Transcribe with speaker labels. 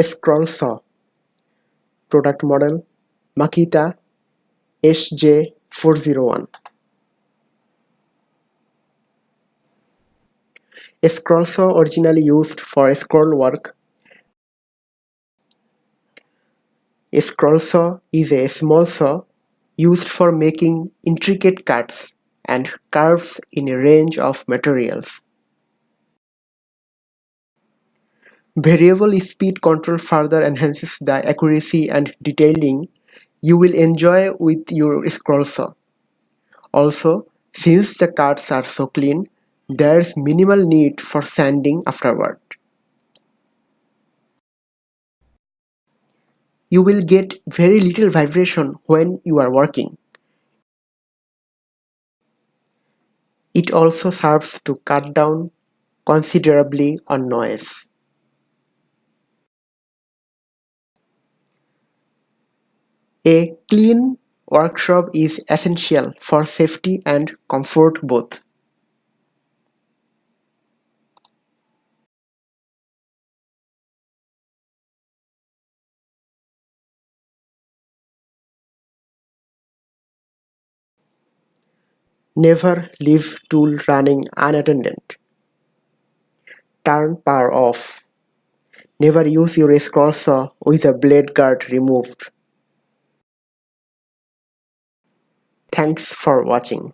Speaker 1: Scroll saw. Product model Makita SJ401. A scroll saw originally used for scroll work. A scroll saw is a small saw used for making intricate cuts and curves in a range of materials. Variable speed control further enhances the accuracy and detailing you will enjoy with your scroll saw. Also, since the cuts are so clean, there's minimal need for sanding afterward. You will get very little vibration when you are working. It also serves to cut down considerably on noise. A clean workshop is essential for safety and comfort both. Never leave tool running unattended. Turn power off. Never use your scroll saw with a blade guard removed. Thanks for watching.